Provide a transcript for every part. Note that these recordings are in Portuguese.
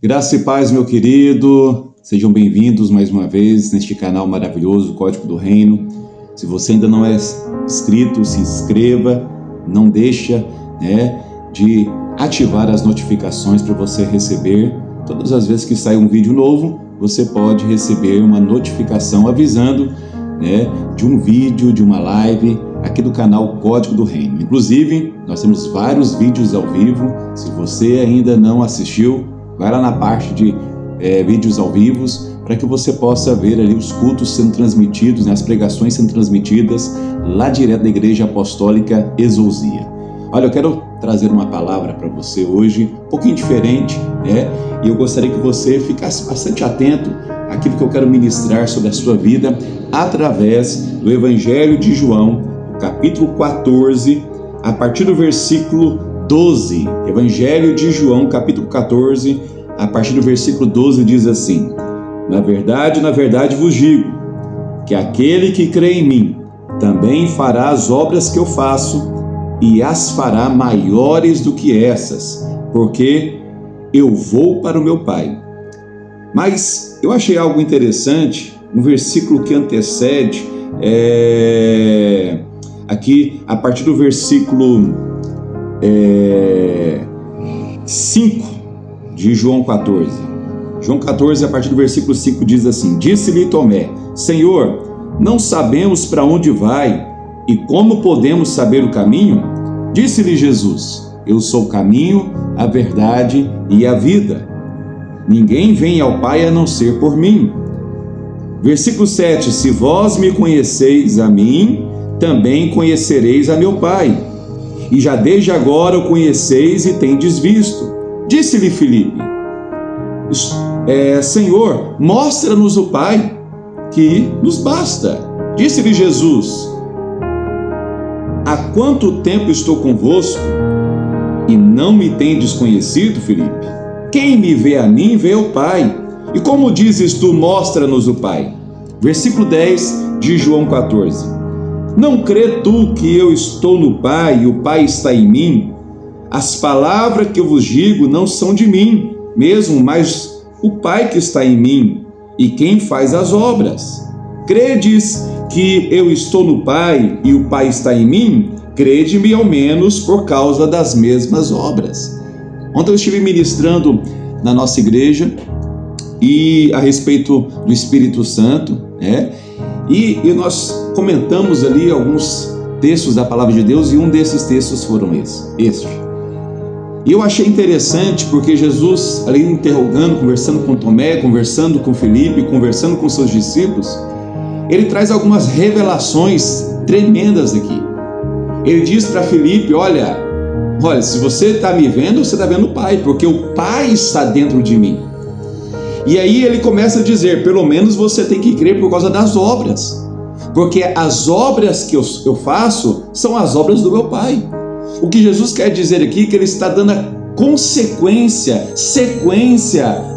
Graça e paz, meu querido. Sejam bem-vindos mais uma vez neste canal maravilhoso, Código do Reino. Se você ainda não é inscrito, se inscreva. Não deixa, de ativar as notificações para você receber. Todas as vezes que sair um vídeo novo, você pode receber uma notificação avisando, de um vídeo, de uma live aqui do canal Código do Reino. Inclusive, nós temos vários vídeos ao vivo. Se você ainda não assistiu, vai lá na parte de vídeos ao vivo para que você possa ver ali os cultos sendo transmitidos, as pregações sendo transmitidas lá direto da Igreja Apostólica Exousia. Olha, eu quero trazer uma palavra para você hoje, um pouquinho diferente, e eu gostaria que você ficasse bastante atento àquilo que eu quero ministrar sobre a sua vida através do Evangelho de João, capítulo 14, a partir do versículo 12. Evangelho de João, capítulo 14, a partir do versículo 12, diz assim: na verdade vos digo, que aquele que crê em mim, também fará as obras que eu faço, e as fará maiores do que essas, porque eu vou para o meu Pai. Mas eu achei algo interessante, no versículo que antecede, aqui a partir do versículo 5 de João 14. João 14, a partir do versículo 5 diz assim: disse-lhe Tomé: Senhor, não sabemos para onde vai, e como podemos saber o caminho? Disse-lhe Jesus: eu sou o caminho, a verdade e a vida. Ninguém vem ao Pai a não ser por mim. Versículo 7: se vós me conheceis a mim, também conhecereis a meu Pai. E já desde agora o conheceis e tendes visto. Disse-lhe Filipe: Senhor, mostra-nos o Pai, que nos basta. Disse-lhe Jesus: há quanto tempo estou convosco, e não me tendes conhecido, Filipe? Quem me vê a mim, vê o Pai. E como dizes tu, mostra-nos o Pai? Versículo 10 de João 14. Não crê tu que eu estou no Pai e o Pai está em mim? As palavras que eu vos digo não são de mim mesmo, mas o Pai que está em mim, e quem faz as obras. Credes que eu estou no Pai e o Pai está em mim? Crede-me ao menos por causa das mesmas obras. Ontem eu estive ministrando na nossa igreja e a respeito do Espírito Santo, e nós comentamos ali alguns textos da Palavra de Deus, e um desses textos foram estes. E eu achei interessante porque Jesus, ali interrogando, conversando com Tomé, conversando com Filipe, conversando com seus discípulos, ele traz algumas revelações tremendas aqui. Ele diz para Filipe: olha, se você está me vendo, você está vendo o Pai, porque o Pai está dentro de mim. E aí ele começa a dizer: pelo menos você tem que crer por causa das obras, porque as obras que eu faço são as obras do meu Pai. O que Jesus quer dizer aqui é que ele está dando a sequência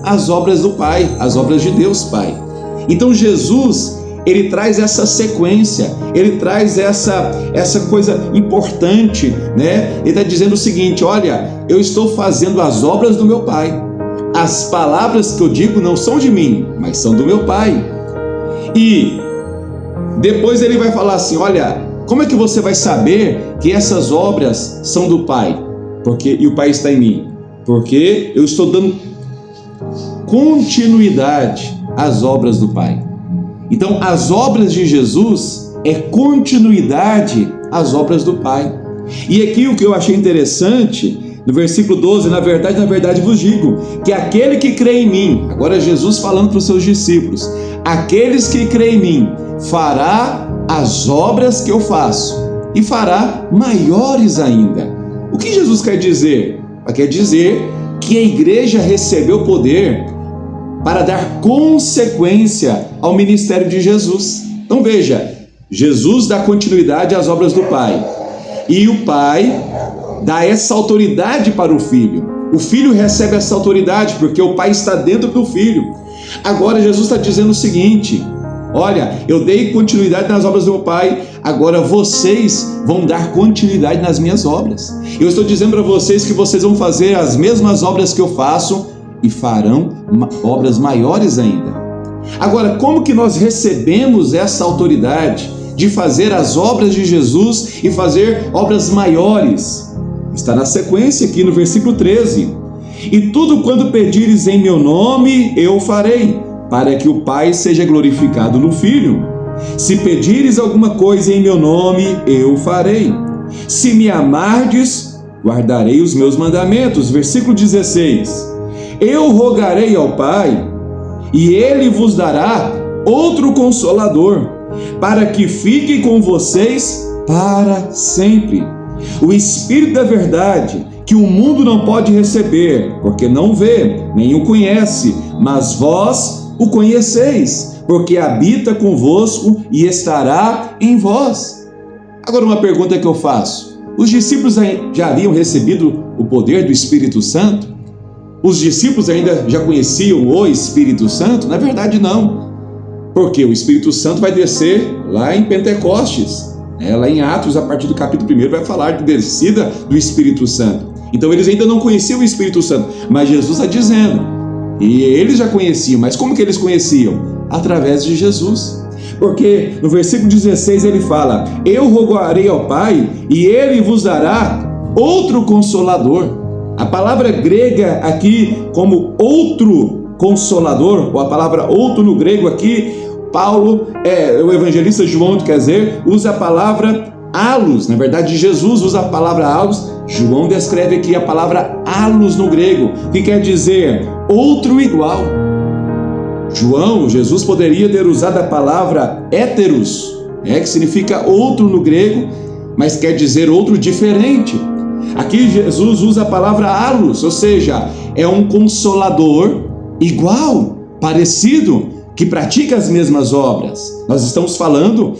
às obras do Pai, às obras de Deus Pai. Então Jesus, ele traz essa sequência, ele traz essa coisa importante, Ele está dizendo o seguinte: olha, eu estou fazendo as obras do meu Pai. As palavras que eu digo não são de mim, mas são do meu Pai. E depois ele vai falar assim: olha, como é que você vai saber que essas obras são do Pai? E o Pai está em mim? Porque eu estou dando continuidade às obras do Pai. Então, as obras de Jesus é continuidade às obras do Pai. E aqui o que eu achei interessante, no versículo 12: na verdade vos digo, que aquele que crê em mim, agora Jesus falando para os seus discípulos, aqueles que creem em mim, fará as obras que eu faço, e fará maiores ainda. O que Jesus quer dizer? Quer dizer que a igreja recebeu poder para dar consequência ao ministério de Jesus. Então veja, Jesus dá continuidade às obras do Pai, e o Pai dá essa autoridade para o Filho. O Filho recebe essa autoridade porque o Pai está dentro do Filho. Agora Jesus está dizendo o seguinte: olha, eu dei continuidade nas obras do meu Pai, agora vocês vão dar continuidade nas minhas obras. Eu estou dizendo para vocês que vocês vão fazer as mesmas obras que eu faço, e farão obras maiores ainda. Agora, como que nós recebemos essa autoridade de fazer as obras de Jesus e fazer obras maiores? Está na sequência aqui no versículo 13. E tudo quanto pedires em meu nome, eu farei, para que o Pai seja glorificado no Filho. Se pedires alguma coisa em meu nome, eu farei. Se me amardes, guardarei os meus mandamentos. Versículo 16. Eu rogarei ao Pai, e Ele vos dará outro Consolador, para que fique com vocês para sempre. O Espírito da verdade, que o mundo não pode receber, porque não vê, nem o conhece, mas vós o conheceis, porque habita convosco e estará em vós. Agora uma pergunta que eu faço: os discípulos já haviam recebido o poder do Espírito Santo? Os discípulos ainda já conheciam o Espírito Santo? Na verdade não, porque o Espírito Santo vai descer lá em Pentecostes, lá em Atos, a partir do capítulo 1, vai falar de descida do Espírito Santo. Então eles ainda não conheciam o Espírito Santo, mas Jesus está dizendo, e eles já conheciam, mas como que eles conheciam? Através de Jesus. Porque no versículo 16 ele fala: eu rogarei ao Pai, e Ele vos dará outro Consolador. A palavra grega aqui, como outro Consolador, ou a palavra outro no grego aqui, Paulo, o evangelista João, quer dizer, usa a palavra allos. Na verdade, Jesus usa a palavra allos. João descreve aqui a palavra allos no grego, que quer dizer outro igual. Jesus poderia ter usado a palavra héteros, que significa outro no grego, mas quer dizer outro diferente. Aqui Jesus usa a palavra allos, ou seja, é um consolador igual, parecido, que pratica as mesmas obras. Nós estamos falando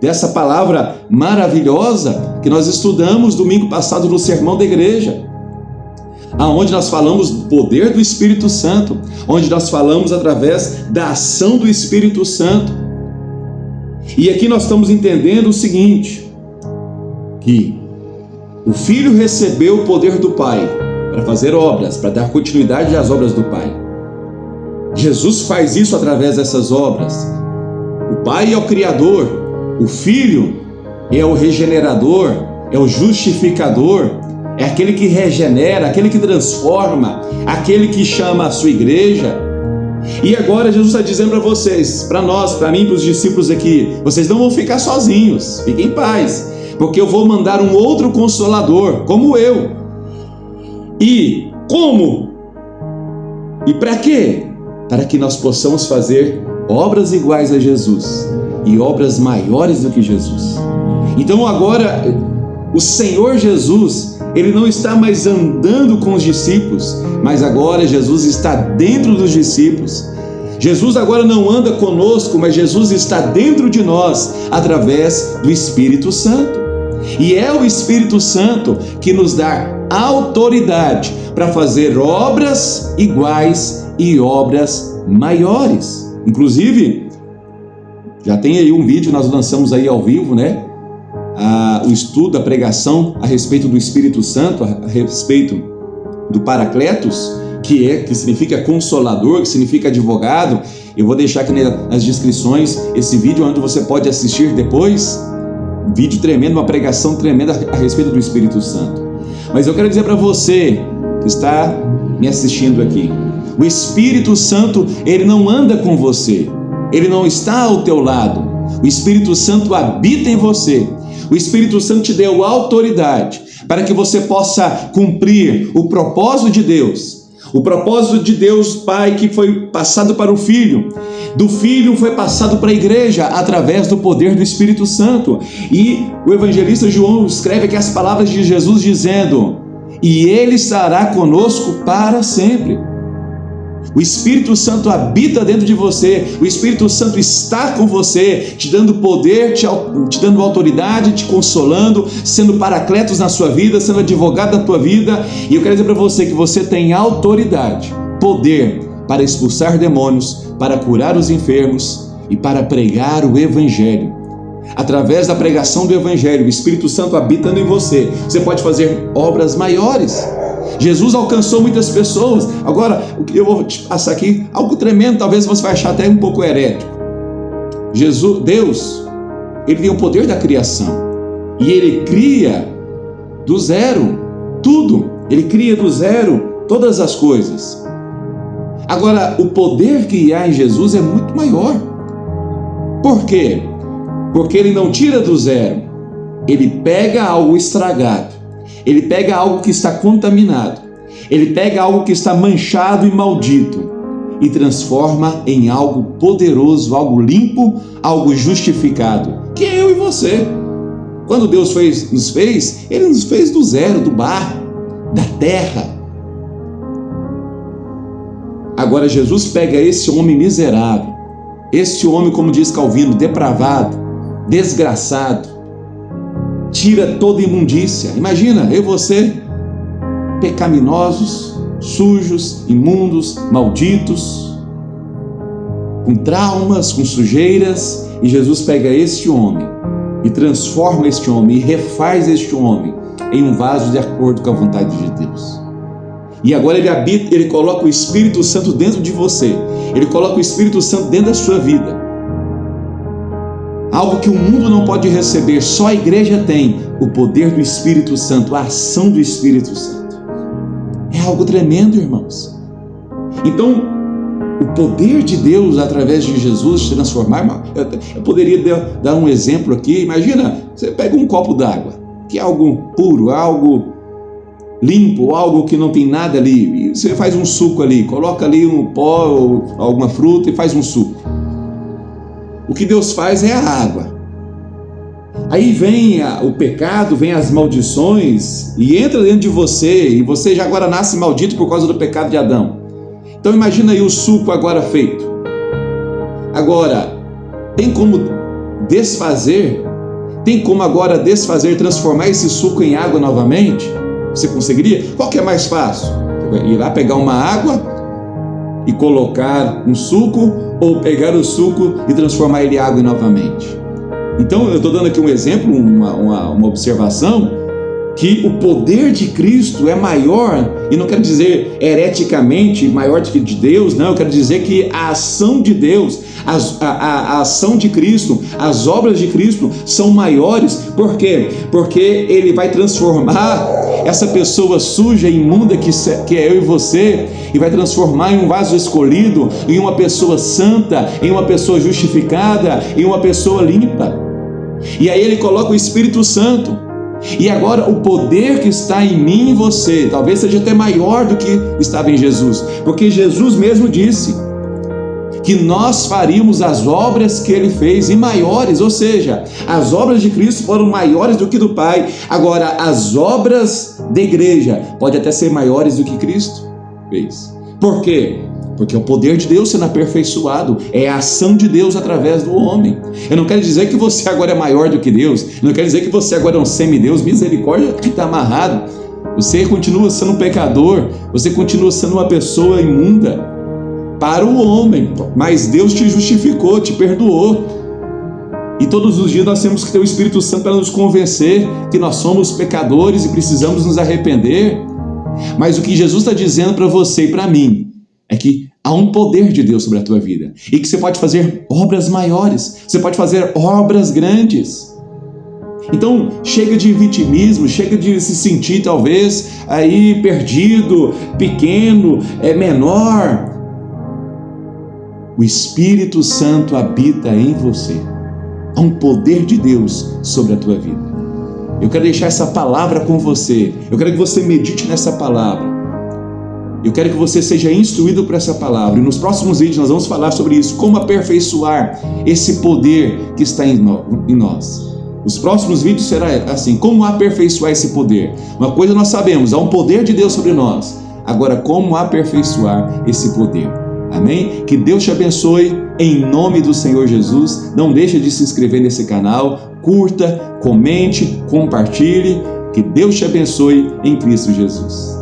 dessa palavra maravilhosa que nós estudamos domingo passado no sermão da igreja, aonde nós falamos do poder do Espírito Santo, onde nós falamos através da ação do Espírito Santo. E aqui nós estamos entendendo o seguinte, que o Filho recebeu o poder do Pai para fazer obras, para dar continuidade às obras do Pai. Jesus faz isso através dessas obras. O Pai é o Criador, o Filho é o regenerador, é o justificador, é aquele que regenera, aquele que transforma, aquele que chama a sua igreja. E agora Jesus está dizendo para vocês, para nós, para mim, para os discípulos aqui: vocês não vão ficar sozinhos, fiquem em paz, porque eu vou mandar um outro Consolador, como eu. E como? E para quê? Para que nós possamos fazer obras iguais a Jesus e obras maiores do que Jesus. Então agora o Senhor Jesus, Ele não está mais andando com os discípulos, mas agora Jesus está dentro dos discípulos. Jesus agora não anda conosco, mas Jesus está dentro de nós através do Espírito Santo. E é o Espírito Santo que nos dá autoridade para fazer obras iguais e obras maiores. Inclusive, já tem aí um vídeo, nós lançamos aí ao vivo, o estudo, a pregação a respeito do Espírito Santo, a respeito do Paracletos, que significa consolador, que significa advogado. Eu vou deixar aqui nas descrições esse vídeo onde você pode assistir depois. Um vídeo tremendo, uma pregação tremenda a respeito do Espírito Santo. Mas eu quero dizer para você que está me assistindo aqui, o Espírito Santo, ele não anda com você, ele não está ao teu lado. O Espírito Santo habita em você. O Espírito Santo te deu autoridade para que você possa cumprir o propósito de Deus. O propósito de Deus Pai, que foi passado para o Filho, do Filho foi passado para a igreja através do poder do Espírito Santo. E o evangelista João escreve aqui as palavras de Jesus dizendo: e Ele estará conosco para sempre. O Espírito Santo habita dentro de você, o Espírito Santo está com você, te dando poder, te dando autoridade, te consolando, sendo paracletos na sua vida, sendo advogado da tua vida. E eu quero dizer para você que você tem autoridade, poder para expulsar demônios, para curar os enfermos e para pregar o Evangelho. Através da pregação do Evangelho, o Espírito Santo habitando em você, você pode fazer obras maiores. Jesus alcançou muitas pessoas. Agora, o que eu vou te passar aqui, algo tremendo, talvez você vai achar até um pouco herético. Deus, Ele tem o poder da criação. E Ele cria do zero tudo. Ele cria do zero todas as coisas. Agora, o poder que há em Jesus é muito maior. Por quê? Porque Ele não tira do zero. Ele pega algo estragado. Ele pega algo que está contaminado. Ele pega algo que está manchado e maldito e transforma em algo poderoso, algo limpo, algo justificado, que é eu e você. Quando Deus nos fez, Ele nos fez do zero, do barro, da terra. Agora Jesus pega esse homem miserável, esse homem, como diz Calvino, depravado, desgraçado, tira toda imundícia. Imagina, eu e você, pecaminosos, sujos, imundos, malditos, com traumas, com sujeiras, e Jesus pega este homem e transforma este homem e refaz este homem em um vaso de acordo com a vontade de Deus. E agora Ele habita, Ele coloca o Espírito Santo dentro de você, Ele coloca o Espírito Santo dentro da sua vida. Algo que o mundo não pode receber, só a igreja tem: o poder do Espírito Santo, a ação do Espírito Santo. É algo tremendo, irmãos. Então, o poder de Deus através de Jesus transformar. Eu poderia dar um exemplo aqui. Imagina, você pega um copo d'água, que é algo puro, algo limpo, algo que não tem nada ali, e você faz um suco ali, coloca ali um pó ou alguma fruta e faz um suco. O que Deus faz é a água. Aí vem o pecado, vem as maldições e entra dentro de você, e você já agora nasce maldito por causa do pecado de Adão. Então imagina aí o suco agora feito. Agora, tem como desfazer? Tem como agora desfazer, transformar esse suco em água novamente? Você conseguiria? Qual que é mais fácil? Ir lá pegar uma água e colocar um suco, ou pegar o suco e transformar ele em água novamente? Então eu estou dando aqui um exemplo, uma observação, que o poder de Cristo é maior, e não quero dizer hereticamente maior do que de Deus, não, eu quero dizer que a ação de Deus, a ação de Cristo, as obras de Cristo são maiores. Por quê? Porque Ele vai transformar essa pessoa suja e imunda que é eu e você, e vai transformar em um vaso escolhido, em uma pessoa santa, em uma pessoa justificada, em uma pessoa limpa. E aí Ele coloca o Espírito Santo. E agora o poder que está em mim e você, talvez seja até maior do que estava em Jesus, porque Jesus mesmo disse que nós faríamos as obras que Ele fez e maiores, ou seja, as obras de Cristo foram maiores do que do Pai. Agora, as obras da igreja podem até ser maiores do que Cristo fez. Por quê? Porque é o poder de Deus sendo aperfeiçoado, é a ação de Deus através do homem. Eu não quero dizer que você agora é maior do que Deus, eu não quero dizer que você agora é um semideus, misericórdia que está amarrado. Você continua sendo um pecador, você continua sendo uma pessoa imunda para o homem, mas Deus te justificou, te perdoou. E todos os dias nós temos que ter o Espírito Santo para nos convencer que nós somos pecadores e precisamos nos arrepender. Mas o que Jesus está dizendo para você e para mim é que há um poder de Deus sobre a tua vida e que você pode fazer obras maiores, você pode fazer obras grandes. Então chega de vitimismo, chega de se sentir talvez aí perdido, pequeno, menor. O Espírito Santo habita em você. Há um poder de Deus sobre a tua vida. Eu quero deixar essa palavra com você. Eu quero que você medite nessa palavra. Eu quero que você seja instruído por essa palavra. E nos próximos vídeos nós vamos falar sobre isso. Como aperfeiçoar esse poder que está em nós. Os próximos vídeos será assim. Como aperfeiçoar esse poder. Uma coisa nós sabemos. Há um poder de Deus sobre nós. Agora, como aperfeiçoar esse poder. Amém? Que Deus te abençoe em nome do Senhor Jesus. Não deixe de se inscrever nesse canal. Curta, comente, compartilhe. Que Deus te abençoe em Cristo Jesus.